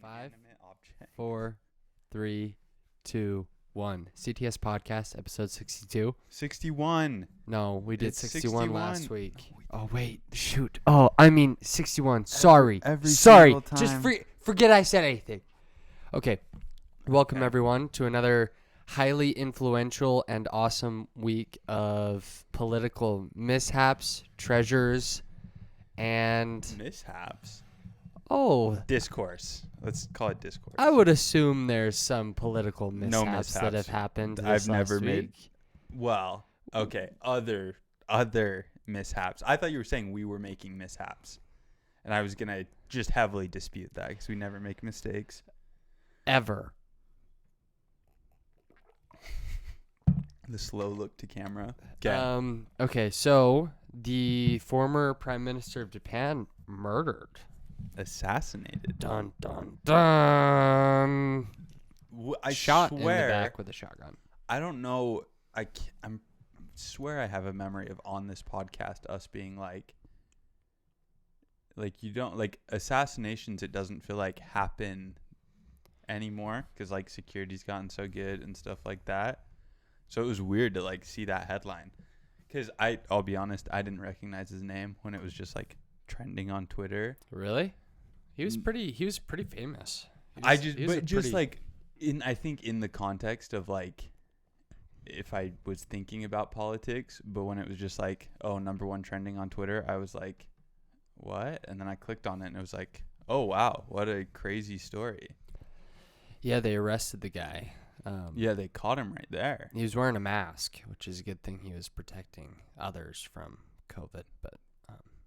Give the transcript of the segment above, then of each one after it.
5, inanimate object. 4, 3, 2, 1. CTS Podcast, episode 62. 61. No, we did It's 61 last 61. week. No, we Oh, didn't. wait. Shoot. Oh, I mean 61. Sorry. every Sorry. single Just time. forget I said anything. Okay. Welcome, Okay. everyone, to another highly influential and awesome week of political mishaps, treasures, and... Mishaps. Oh, Discourse. Let's call it discourse. I would assume there's some political No mishaps that have mishaps. happened this I've never last made- week. Well, okay. Other mishaps. I thought you were saying we were making mishaps. And I was going to just heavily dispute that because we never make mistakes. Ever. The slow look to camera. Okay. Okay, so the former Prime Minister of Japan murdered. Assassinated. Dun, dun, dun. I Shot swear, in the back with a shotgun. I don't know. I swear I have a memory of on this podcast us being like you don't like assassinations. It doesn't feel like happen anymore because like security's gotten so good and stuff like that. So it was weird to like see that headline because I'll be honest, I didn't recognize his name when it was just like trending on Twitter. Really? He was pretty famous. I think in the context of like if I was thinking about politics, but when it was just like, oh, number one trending on Twitter, I was like, what? And then I clicked on it and it was like, oh, wow, what a crazy story. Yeah, they arrested the guy. Yeah, they caught him right there. He was wearing a mask, which is a good thing. He was protecting others from COVID. But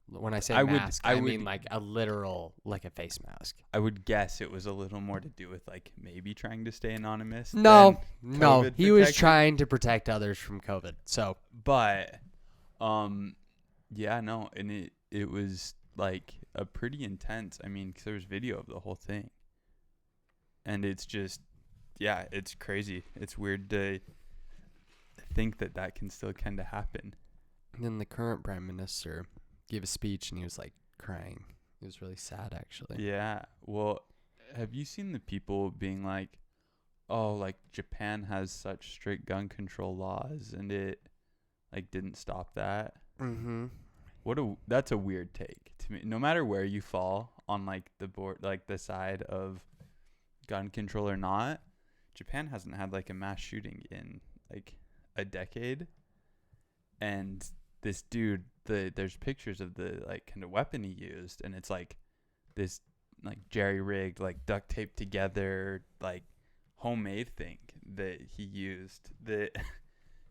when I say mask, I mean like a literal, like a face mask. I would guess it was a little more to do with like maybe trying to stay anonymous. No, COVID he was protection. trying to protect others from COVID. So, but, yeah, no, and it was like a pretty intense. I mean, 'cause there was video of the whole thing, and it's just, yeah, it's crazy. It's weird to think that can still kind of happen. and then the current prime minister gave a speech and he was like crying. He was really sad, actually. Yeah. Well, have you seen the people being like, oh, like Japan has such strict gun control laws and it like didn't stop that? Mm-hmm. That's a weird take to me. No matter where you fall on like the board, like the side of gun control or not, Japan hasn't had like a mass shooting in like a decade. And this dude, there's pictures of the like kind of weapon he used, and it's like this like jerry-rigged, like duct taped together, like homemade thing that he used that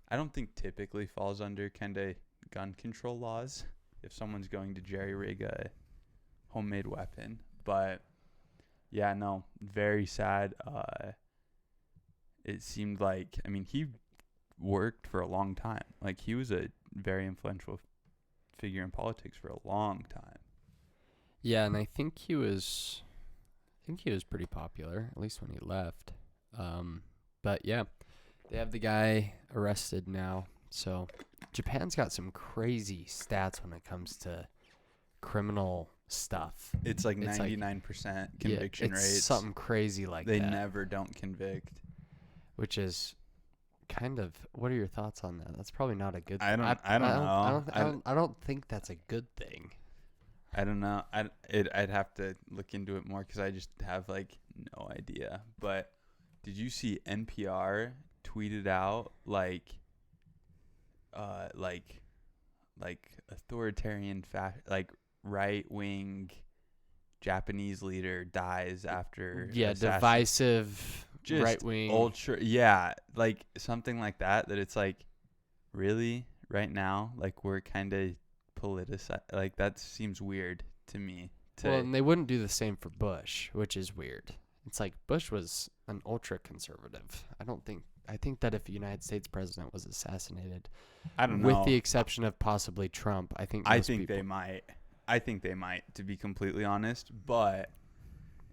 I don't think typically falls under kind of gun control laws if someone's going to jerry-rig a homemade weapon. But yeah, no, very sad. It seemed like, I mean, he worked for a long time. Like he was a very influential figure in politics for a long time. Yeah, and I think he was pretty popular, at least when he left. But yeah, they have the guy arrested now. So Japan's got some crazy stats when it comes to criminal stuff. It's like It's 99% conviction it's rates. something crazy like They that. never don't convict. Which is kind of, what are your thoughts on that? That's probably not a good I don't know. I don't think that's a good thing. I don't know. I'd have to look into it more because I just have like no idea. But did you see NPR tweeted out like authoritarian like right wing Japanese leader dies after Divisive just right wing ultra like something like that it's like really right now like we're kind of politicized. Like that seems weird to me. Well, and they wouldn't do the same for Bush, which is weird. It's like Bush was an ultra conservative. I think that if a United States president was assassinated, I don't know, with the exception of possibly Trump, I think they might, to be completely honest, but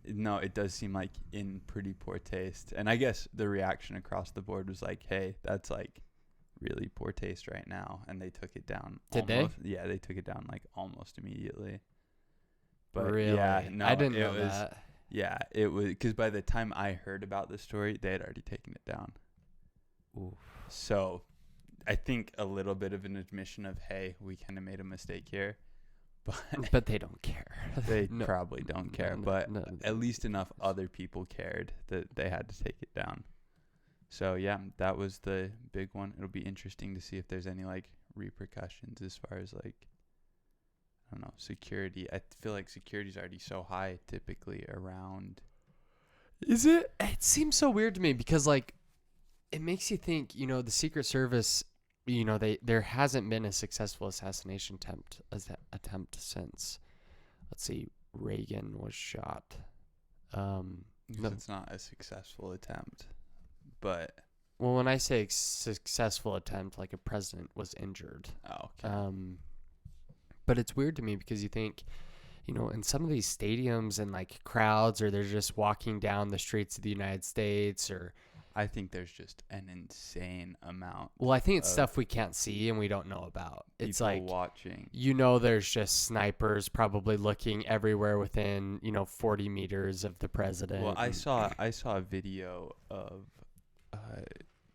no, it does seem like in pretty poor taste. And I guess the reaction across the board was like, hey, that's like really poor taste right now. And they took it down. Did they? Yeah, they took it down like almost immediately. But really? yeah, no, I didn't know that. Yeah, it was because by the time I heard about the story, they had already taken it down. Ooh. So I think a little bit of an admission of, hey, we kind of made a mistake here. But they don't care. They probably don't care. But no, at least enough other people cared that they had to take it down. So, yeah, that was the big one. It'll be interesting to see if there's any, like, repercussions as far as, like, I don't know, security. I feel like security's already so high typically around. Is it? It seems so weird to me because, like, it makes you think, the Secret Service, there hasn't been a successful assassination attempt since, let's see, Reagan was shot. No. It's not a successful attempt, but. Well, when I say successful attempt, like a president was injured. Oh, okay. But it's weird to me because you think, in some of these stadiums and like crowds, or they're just walking down the streets of the United States, or I think there's just an insane amount. Well, I think it's stuff we can't see and we don't know about. It's like watching. There's just snipers probably looking everywhere within 40 meters of the president. Well, I saw a video of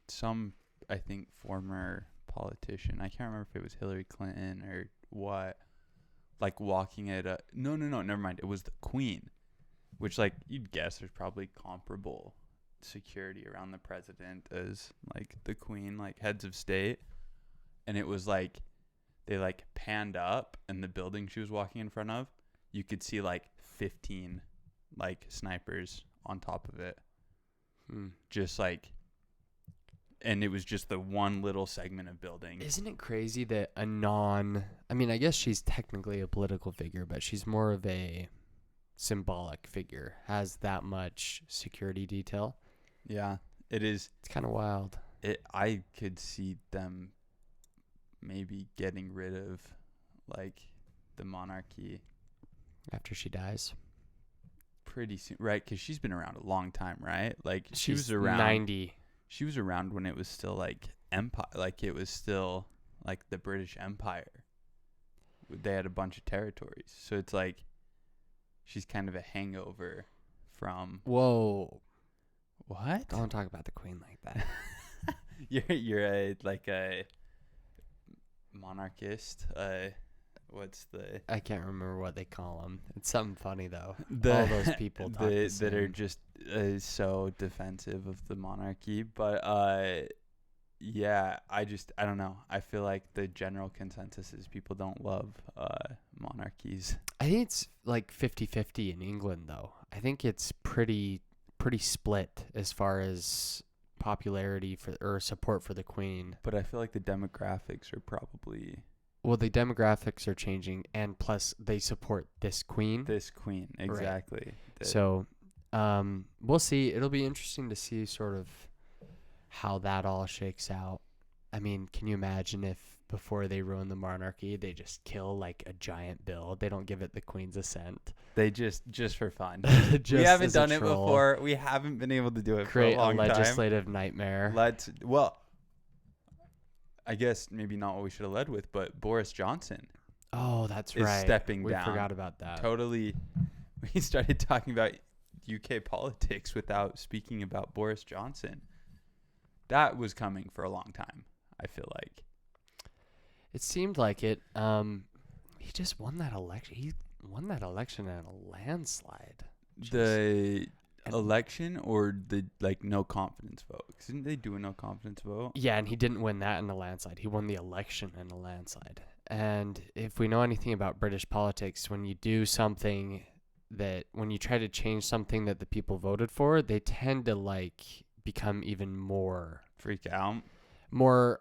some, I think, former politician. I can't remember if it was Hillary Clinton or what. Like walking at a no, never mind. It was the Queen, which like you'd guess there's probably comparable security around the president as like the Queen, like heads of state. And it was like they like panned up, and the building she was walking in front of, you could see like 15 like snipers on top of it. Just like, and it was just the one little segment of building. Isn't it crazy that I guess she's technically a political figure, but she's more of a symbolic figure, has that much security detail? Yeah, it is. It's kind of wild. I could see them maybe getting rid of like the monarchy after she dies. Pretty soon, right? Because she's been around a long time, right? Like She's she was around 90. She was around when it was still like empire, like it was still like the British Empire. They had a bunch of territories, so it's like she's kind of a hangover from. Whoa. What? Don't talk about the Queen like that. You're a monarchist. What's the? I can't remember what they call them. It's something funny though. All those people talk the same. That are just so defensive of the monarchy. But yeah, I don't know. I feel like the general consensus is people don't love monarchies. I think it's like 50-50 in England though. I think it's pretty split as far as popularity or support for the Queen. But I feel like the demographics are probably. Well, the demographics are changing, and plus they support this Queen. Exactly. Right. So, we'll see. It'll be interesting to see sort of how that all shakes out. I mean, can you imagine if before they ruin the monarchy, they just kill like a giant bill? They don't give it the Queen's assent. They just for fun. We haven't done it before. We haven't been able to do it Create for a long time. Create a legislative nightmare. I guess maybe not what we should have led with, but Boris Johnson. Oh, that's is right. Stepping down. We forgot about that. Totally. We started talking about UK politics without speaking about Boris Johnson. That was coming for a long time, I feel like. It seemed like it. He just won that election. He won that election in a landslide. The election or the no confidence vote? 'Cause didn't they do a no confidence vote? Yeah, and he didn't win that in a landslide. He won the election in a landslide. And if we know anything about British politics, when you do something when you try to change something that the people voted for, they tend to become even more freak out, more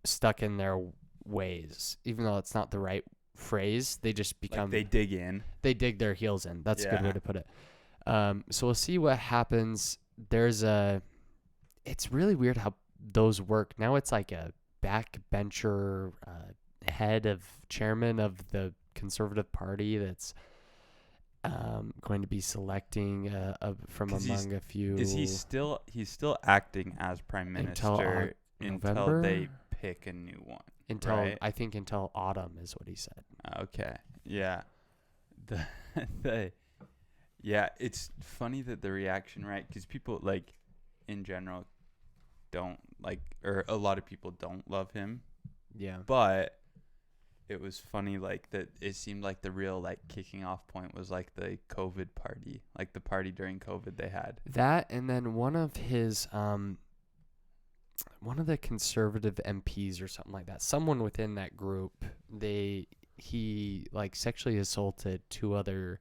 stuck in their ways, even though it's not the right phrase. They just become they dig in. They dig their heels in. That's a good way to put it. So we'll see what happens. It's really weird how those work. Now it's like a backbencher chairman of the Conservative Party that's going to be selecting from among a few. Is he's still acting as prime minister until they pick a new one? I think until autumn is what he said. Okay. Yeah. Yeah, it's funny that the reaction, right? Because people, like, in general, don't like, or a lot of people don't love him. Yeah. But it was funny, like, that it seemed like the real, like, kicking off point was, like, the COVID party. Like, the party during COVID they had. That, and then one of the conservative MPs or something like that, someone within that group, he like sexually assaulted two other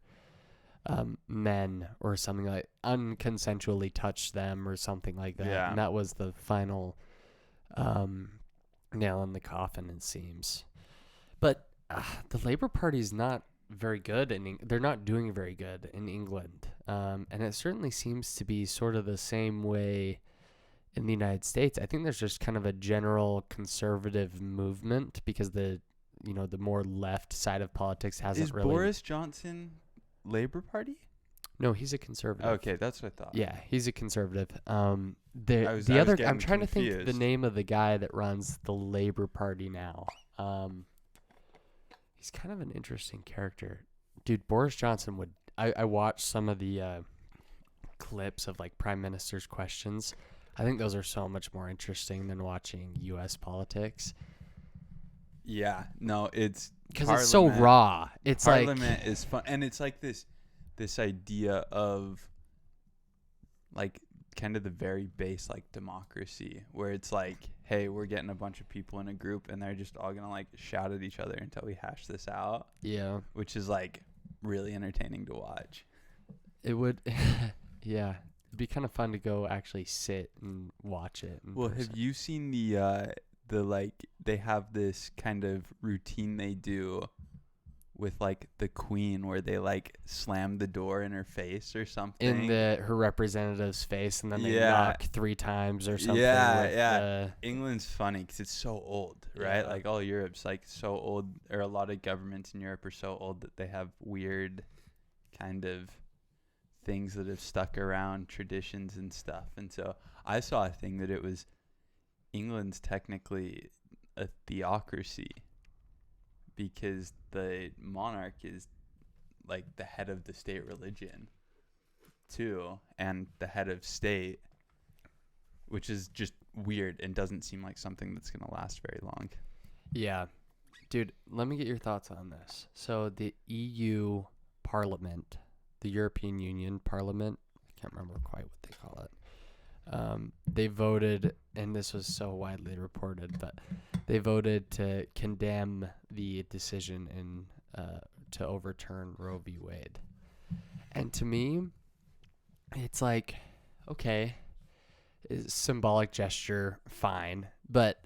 men or something, like unconsensually touched them or something like that. Yeah. And that was the final nail in the coffin, it seems. But the Labour Party's not very good, and they're not doing very good in England. And it certainly seems to be sort of the same way in the United States. I think there's just kind of a general conservative movement because the more left side of politics hasn't really. Is Boris Johnson Labour Party? No, he's a conservative. Okay, that's what I thought. Yeah, he's a conservative. I'm trying to think the name of the guy that runs the Labour Party now. He's kind of an interesting character. Dude, Boris Johnson would... I watched some of the clips of, like, Prime Minister's questions. I think those are so much more interesting than watching U.S. politics. Yeah. No, it's... Because it's so raw. It's Parliament is fun. And it's like this idea of, like, kind of the very base, like, democracy, where it's like, hey, we're getting a bunch of people in a group and they're just all gonna, like, shout at each other until we hash this out. Yeah. Which is, like, really entertaining to watch. It would. Yeah. It'd be kind of fun to go actually sit and watch it. Well, have you seen the like, they have this kind of routine they do with, like, the Queen, where they, like, slam the door in her face or something in her representative's face, and then they knock 3 times or something. England's funny because it's so old, right? Like, all Europe's, like, so old, or a lot of governments in Europe are so old that they have weird kind of things that have stuck around, traditions and stuff. And so I saw a thing that it was England's technically a theocracy, because the monarch is, like, the head of the state religion too, and the head of state, which is just weird and doesn't seem like something that's going to last very long. Yeah. Dude, let me get your thoughts on this. So the EU Parliament, the European Union Parliament, I can't remember quite what they call it. They voted, and this was so widely reported, but they voted to condemn the decision to overturn Roe v. Wade. And to me, it's like, okay, it's symbolic gesture, fine, but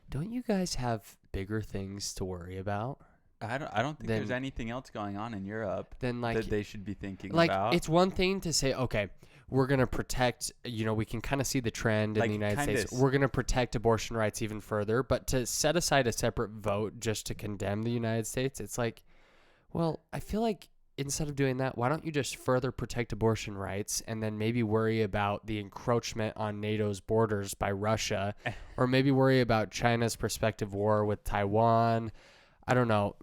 don't you guys have bigger things to worry about? I don't think there's anything else going on in Europe that they should be thinking about. Like, it's one thing to say, okay, we're going to protect, we can kind of see the trend in the United States. We're going to protect abortion rights even further. But to set aside a separate vote just to condemn the United States, it's like, well, I feel like instead of doing that, why don't you just further protect abortion rights and then maybe worry about the encroachment on NATO's borders by Russia, or maybe worry about China's prospective war with Taiwan? I don't know.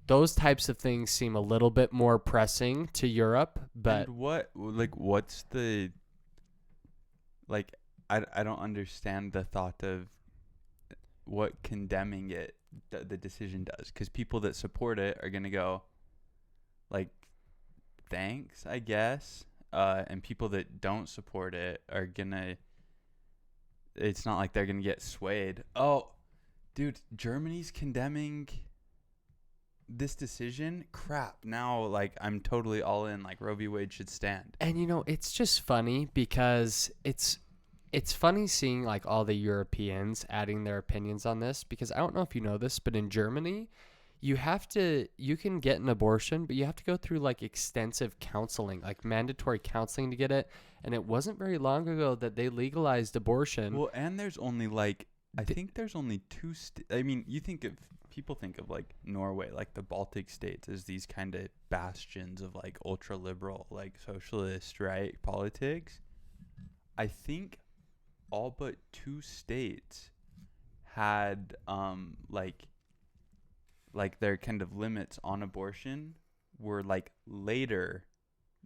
Those types of things seem a little bit more pressing to Europe, but and what's the, like, I don't understand the thought of what condemning it, the decision does, because people that support it are gonna go, like, thanks, I guess, and people that don't support it are gonna, it's not like they're gonna get swayed. Oh, dude, Germany's condemning this decision. Crap. Now, like, I'm totally all in. Like, Roe v. Wade should stand. And it's just funny because it's funny seeing, like, all the Europeans adding their opinions on this, because I don't know if you know this, but in Germany, you can get an abortion, but you have to go through, like, extensive counseling, like mandatory counseling to get it. And it wasn't very long ago that they legalized abortion. Well, and there's only, like, I think there's only 2 I mean, people think of, like, Norway, like the Baltic states, as these kind of bastions of, like, ultra liberal, like, socialist, right, politics. I think all but 2 states had like their kind of limits on abortion were, like, later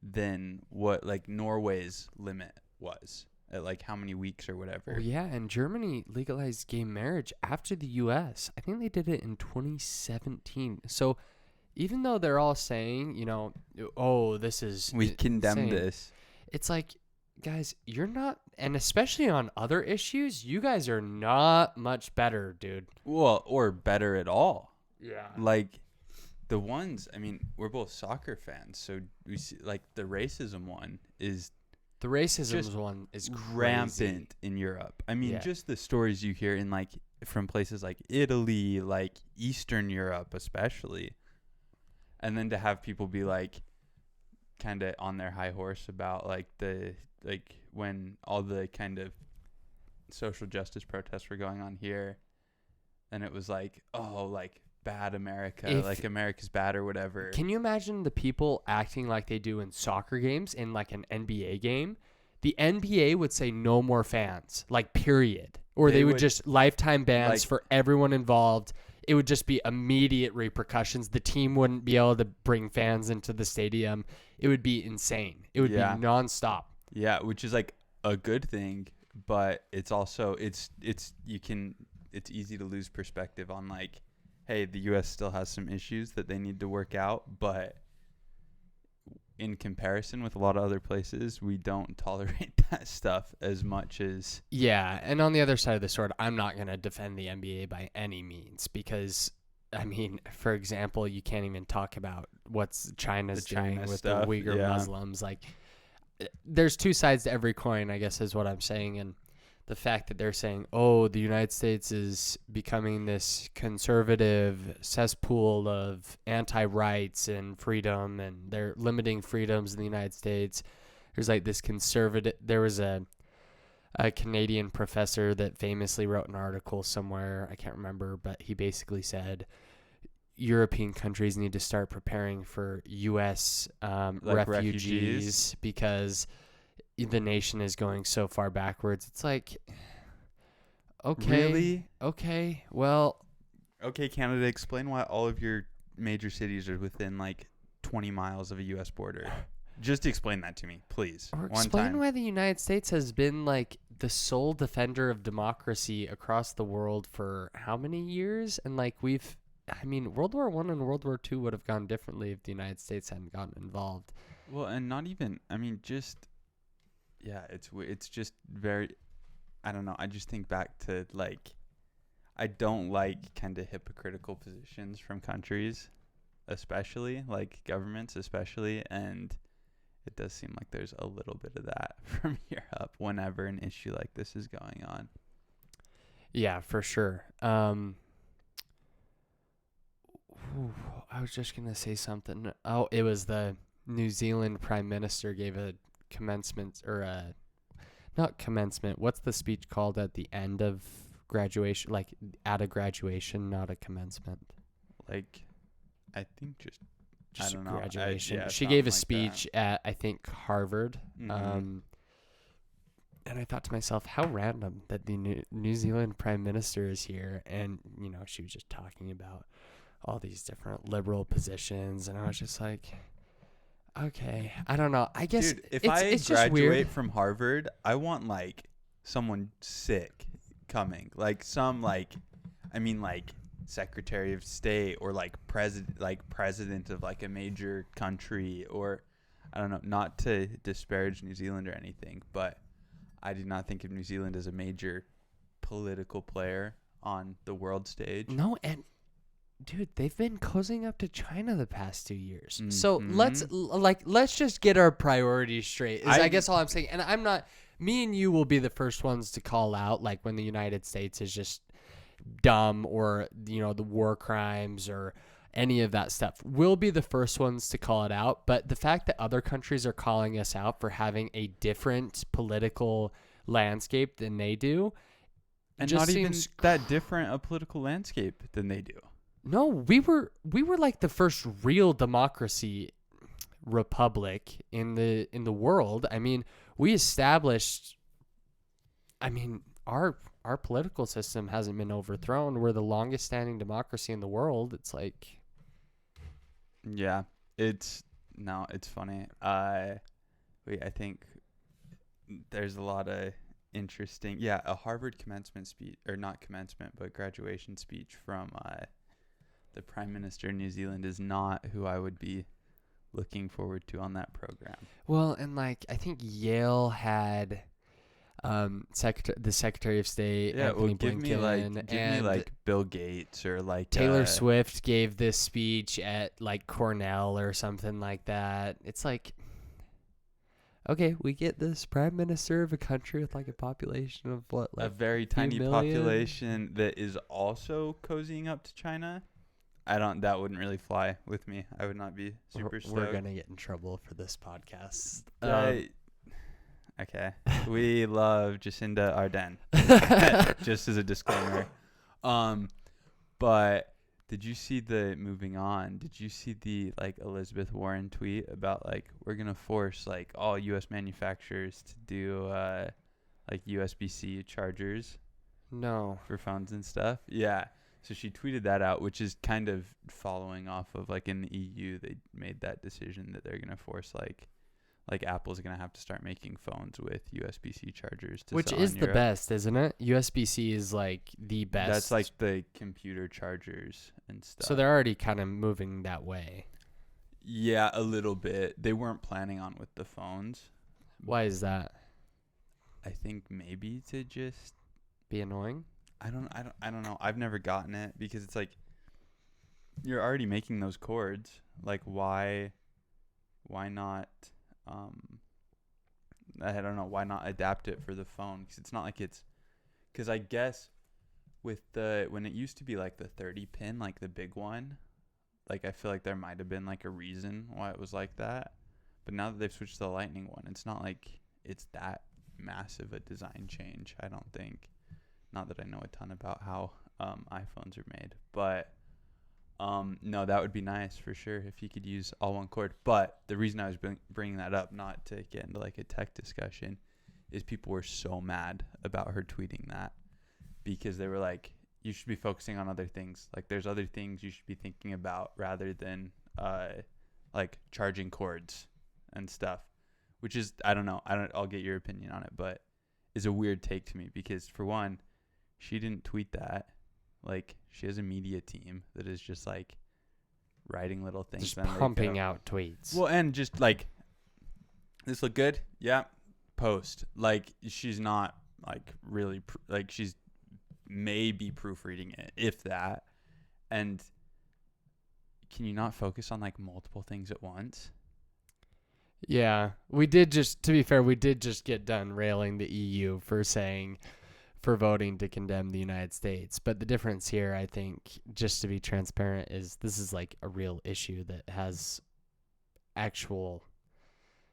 than what like Norway's limit was at like how many weeks or whatever. Well, yeah, and Germany legalized gay marriage after the U.S. I think they did it in 2017. So even though they're all saying, oh, this is We condemn insane, this. it's like, guys, you're not, and especially on other issues, you guys are not much better, dude. Well, or better at all. Yeah. Like the ones, I mean, we're both soccer fans, so we see like the racism one is The racism just one is crazy. rampant in Europe. I mean, Yeah. just the stories you hear in like from places like Italy, like Eastern Europe especially. And then to have people be like kind of on their high horse about like when all the kind of social justice protests were going on here, and it was like, oh, like bad America, like America's bad or whatever. Can you imagine the people acting like they do in soccer games in like an NBA game? The NBA would say no more fans, like period. Or they would just lifetime bans for everyone involved. It would just be immediate repercussions. The team wouldn't be able to bring fans into the stadium. It would be insane. It would be nonstop. Yeah, which is like a good thing, but it's also it's easy to lose perspective on like, hey, the US still has some issues that they need to work out, but in comparison with a lot of other places, we don't tolerate that stuff as much as... Yeah, and on the other side of the sword, I'm not going to defend the NBA by any means because, I mean, for example, you can't even talk about what's China's doing with the Uyghur Muslims. Like, there's two sides to every coin, I guess is what I'm saying, and the fact that they're saying, oh, the United States is becoming this conservative cesspool of anti-rights and freedom, and they're limiting freedoms in the United States. There's like this conservative, there was a Canadian professor that famously wrote an article somewhere, I can't remember, but he basically said European countries need to start preparing for U.S. refugees because the nation is going so far backwards. It's like, okay. Really? Okay, well. Okay, Canada, explain why all of your major cities are within like 20 miles of a U.S. border. Just explain that to me, please. Or explain why the United States has been like the sole defender of democracy across the world for how many years? And like World War I and World War II would have gone differently if the United States hadn't gotten involved. Well, and not even, yeah, it's just very, I don't know. I just think back to like, I don't like kind of hypocritical positions from countries, especially like governments, especially. And it does seem like there's a little bit of that from Europe whenever an issue like this is going on. Yeah, for sure. I was just going to say something. Oh, it was the New Zealand Prime Minister gave a commencement not commencement. What's the speech called at the end of graduation? Like at a graduation, not a commencement. Like, I think just I don't know. Graduation. She gave a speech at, I think, Harvard. Mm-hmm. And I thought to myself, how random that the New Zealand Prime Minister is here. And, she was just talking about all these different liberal positions. And I was just like, okay, I don't know. I guess if I graduate from Harvard, I want like someone sick coming, like some like Secretary of State or like president of like a major country, or I don't know, not to disparage New Zealand or anything, but I do not think of New Zealand as a major political player on the world stage. No, and dude, they've been cozying up to China the past 2 years. Mm-hmm. So let's just get our priorities straight. I guess all I'm saying, and I'm not. Me and you will be the first ones to call out, like when the United States is just dumb, or the war crimes or any of that stuff. We'll be the first ones to call it out. But the fact that other countries are calling us out for having a different political landscape than they do, and not even that different a political landscape than they do. No, we were like the first real democracy republic in the world. I mean, we established, our political system hasn't been overthrown. We're the longest standing democracy in the world. It's like, yeah, it's No, it's funny. I think there's a lot of interesting. Yeah, a Harvard commencement speech, or not commencement, but graduation speech from the Prime Minister of New Zealand is not who I would be looking forward to on that program. Well, and like I think Yale had the Secretary of State, Yeah, Anthony give me Blinken, like Bill Gates or like Taylor Swift gave this speech at like Cornell or something like that. It's like, okay, we get this prime minister of a country with like a population of what, like a very tiny population that is also cozying up to China. That wouldn't really fly with me. I would not be super stoked. We're gonna get in trouble for this podcast. Okay. We love Jacinda Ardern. Just as a disclaimer. But did you see moving on? Did you see the like Elizabeth Warren tweet about like we're gonna force like all U.S. manufacturers to do like USB-C chargers? No. For phones and stuff. Yeah. So she tweeted that out, which is kind of following off of like in the EU they made that decision that they're gonna force like Apple's going to have to start making phones with USB-C chargers. Which is the best, isn't it? USB-C is like the best. That's like the computer chargers and stuff. So they're already kind of moving that way. Yeah, a little bit. They weren't planning on with the phones. Why is that? I think maybe to just be annoying. I don't know. I've never gotten it because it's like you're already making those cords. Like why not? I don't know, why not adapt it for the phone? Because it's not like because I guess with when it used to be like the 30 pin, like the big one, like I feel like there might have been like a reason why it was like that. But now that they've switched to the Lightning one, it's not like it's that massive a design change, I don't think. Not that I know a ton about how iPhones are made, but no, that would be nice for sure if you could use all one cord. But the reason I was bringing that up, not to get into like a tech discussion, is people were so mad about her tweeting that because they were like, you should be focusing on other things. Like there's other things you should be thinking about rather than like charging cords and stuff, which is, I don't know. I'll get your opinion on it, but is a weird take to me because for one, she didn't tweet that. Like she has a media team that is just like writing little things, just pumping out tweets. Well, and just like, this look good, yeah, post. Like she's not like really like she's maybe proofreading it, if that. And can you not focus on like multiple things at once? Yeah, we did just, to be fair, we did just get done railing the EU for voting to condemn the United States. But the difference here, I think, just to be transparent, is this is like a real issue that has actual...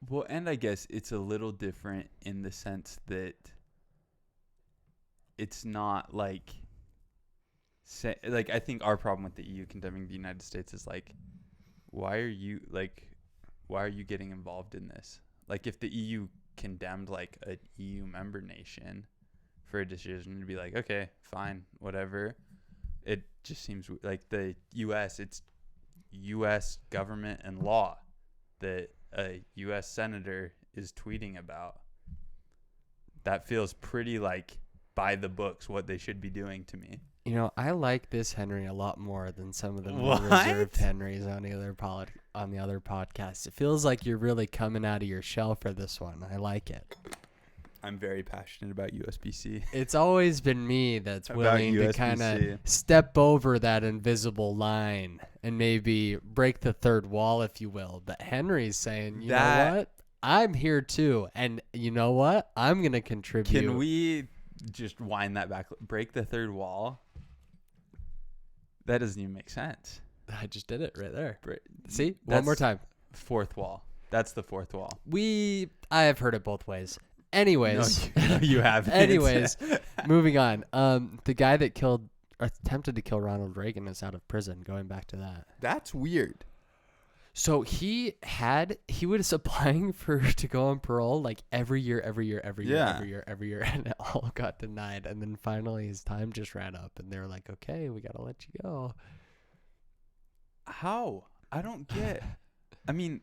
Well, and I guess it's a little different in the sense that it's not like... I think our problem with the EU condemning the United States is like, why are you getting involved in this? Like if the EU condemned like an EU member nation for a decision to be like, okay, fine, whatever. It just seems like the U.S., it's U.S. government and law that a U.S. senator is tweeting about. That feels pretty like by the books what they should be doing to me. You know, I like this Henry a lot more than some of the more reserved Henrys on the other podcasts. It feels like you're really coming out of your shell for this one. I like it. I'm very passionate about USB-C. It's always been me that's willing to kind of step over that invisible line and maybe break the third wall, if you will. But Henry's saying, you know what? I'm here too. And you know what? I'm going to contribute. Can we just wind that back? Break the third wall? That doesn't even make sense. I just did it right there. See? One more time. Fourth wall. That's the fourth wall. I have heard it both ways. Anyways. No, you haven't. Anyways, moving on. The guy that attempted to kill Ronald Reagan is out of prison, going back to that. That's weird. So he was applying to go on parole like every year, and it all got denied. And then finally his time just ran up and they were like, okay, we got to let you go. How? I don't get. I mean,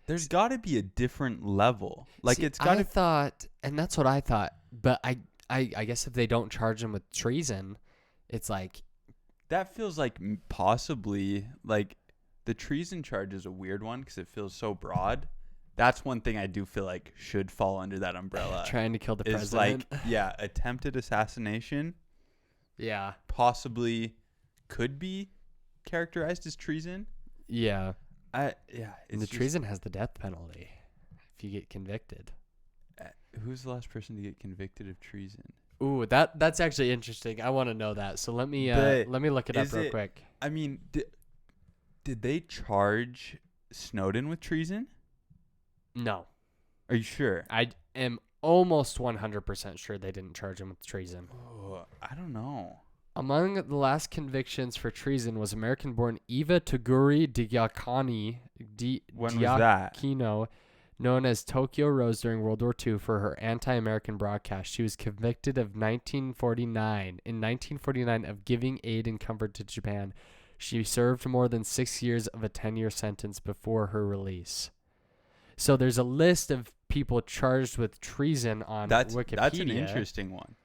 There's got to be a different level. Like, See, it's got to. I thought, and that's what I thought. But I guess if they don't charge him with treason, it's like That feels like possibly like the treason charge is a weird one because it feels so broad. That's one thing I do feel like should fall under that umbrella. trying to kill the Is president. like, yeah, attempted assassination Yeah. possibly could be characterized as treason. Yeah. And And the treason has the death penalty if you get convicted. Who's the last person to get convicted of treason? Ooh, that's actually interesting. I want to know that. So let me look it up real quick. I mean, did they charge Snowden with treason? No. Are you sure? I am almost 100% sure they didn't charge him with treason. Oh, I don't know. Among the last convictions for treason was American-born Eva Toguri When was that? Diakino, known as Tokyo Rose during World War II for her anti-American broadcast. She was convicted in 1949 of giving aid and comfort to Japan. She served more than 6 years of a 10-year sentence before her release. So there's a list of people charged with treason on Wikipedia. That's an interesting one.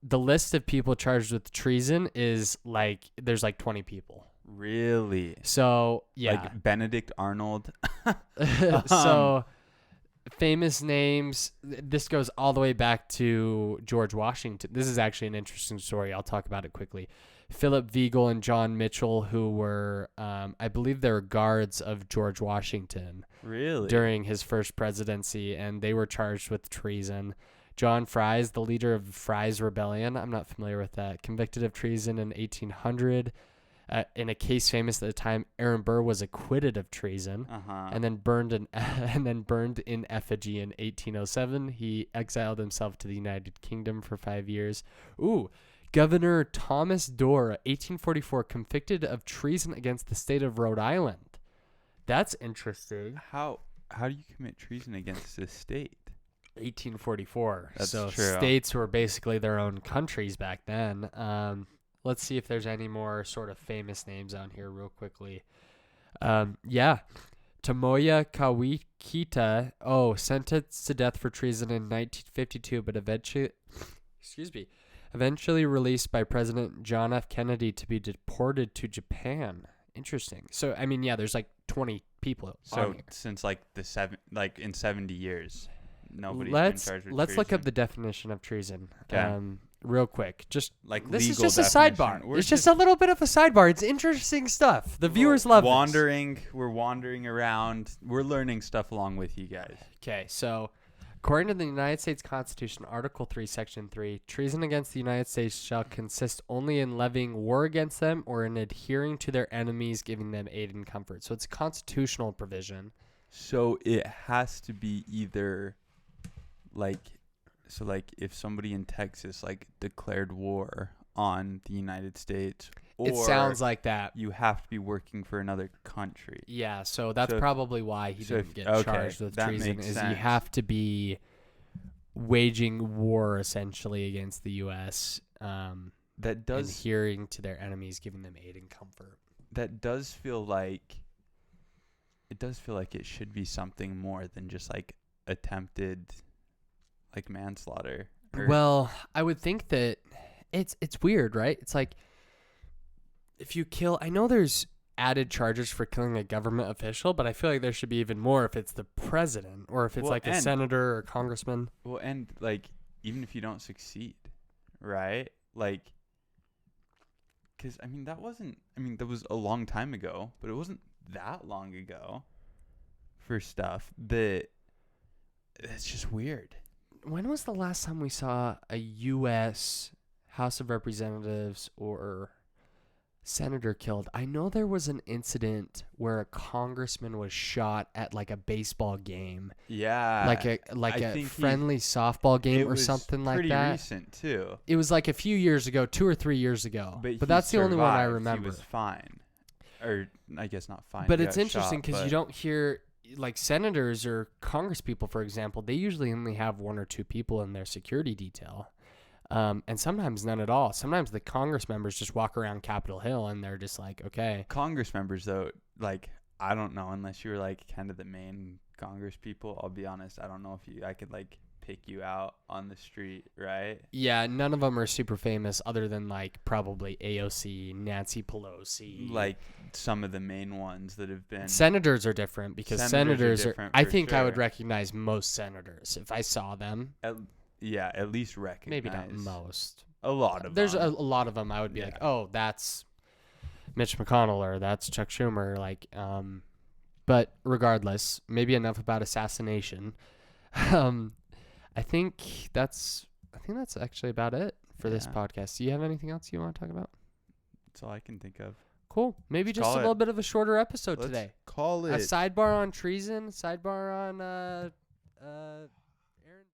The list of people charged with treason is like there's like 20 people. Really? So yeah, like Benedict Arnold. So famous names. This goes all the way back to George Washington. This is actually an interesting story. I'll talk about it quickly. Philip Vigil and John Mitchell, who were, I believe they were guards of George Washington. Really? During his first presidency, and they were charged with treason. John Fries, the leader of Fries Rebellion, I'm not familiar with that, convicted of treason in 1800. In a case famous at the time, Aaron Burr was acquitted of treason, and then burned in effigy in 1807. He exiled himself to the United Kingdom for 5 years. Ooh, Governor Thomas Dorr, 1844, convicted of treason against the state of Rhode Island. That's interesting. How do you commit treason against the state? 1844. That's so true. States were basically their own countries back then. Let's see if there's any more sort of famous names on here real quickly. Yeah. Tomoya Kawikita, sentenced to death for treason in 1952, but eventually released by President John F. Kennedy to be deported to Japan. Interesting. So, I mean, yeah, there's like 20 people on here. Since like in 70 years, nobody's been charged with treason. Let's look up the definition of treason. Okay. Real quick. Just like this is legal just a definition. sidebar. It's just a little bit of a sidebar. It's interesting stuff. The viewers love this. We're wandering around. We're learning stuff along with you guys. Okay, so according to the United States Constitution, Article 3, Section 3, treason against the United States shall consist only in levying war against them or in adhering to their enemies, giving them aid and comfort. So it's a constitutional provision. So it has to be either like if somebody in Texas like declared war on the United States, or it sounds like that. You have to be working for another country. Yeah, so that's probably why he didn't get charged with treason. Is sense. You have to be waging war essentially against the U.S. Adhering to their enemies, giving them aid and comfort. That does feel like it should be something more than just like attempted like manslaughter. Well, I would think that it's weird, right? It's like if you kill, I know there's added charges for killing a government official, but I feel like there should be even more if it's the president or if it's a senator or congressman. Well, and like even if you don't succeed, right? Like, because that was a long time ago, but it wasn't that long ago for stuff that it's just weird. When was the last time we saw a U.S. House of Representatives or senator killed? I know there was an incident where a congressman was shot at like a baseball game. Yeah. Like a friendly softball game or something like that. Pretty recent too. It was like a few years ago, 2 or 3 years ago. But that's the only one I remember. He was fine. Or I guess not fine. But it's interesting because you don't hear... Like senators or congresspeople, for example, they usually only have 1 or 2 people in their security detail. And sometimes none at all. Sometimes the Congress members just walk around Capitol Hill and they're just like, okay. Congress members, though, like I don't know, unless you were like kind of the main Congress people. I'll be honest, I don't know if I could like pick you out on the street, right? Yeah, none of them are super famous other than like probably AOC, Nancy Pelosi. Like some of the main ones that have been. Senators are different because senators are different I for think I would sure. recognize most senators if I saw them. At least recognize. Maybe not most. A lot of There's them. a lot of them I would be like, "Oh, that's Mitch McConnell or that's Chuck Schumer." Like but regardless, maybe enough about assassination. I think that's actually about it for this Yeah. podcast. Do you have anything else you want to talk about? That's all I can think of. Cool. Maybe Let's just a call little it. bit of a shorter episode Let's today. call it. A sidebar on treason, sidebar on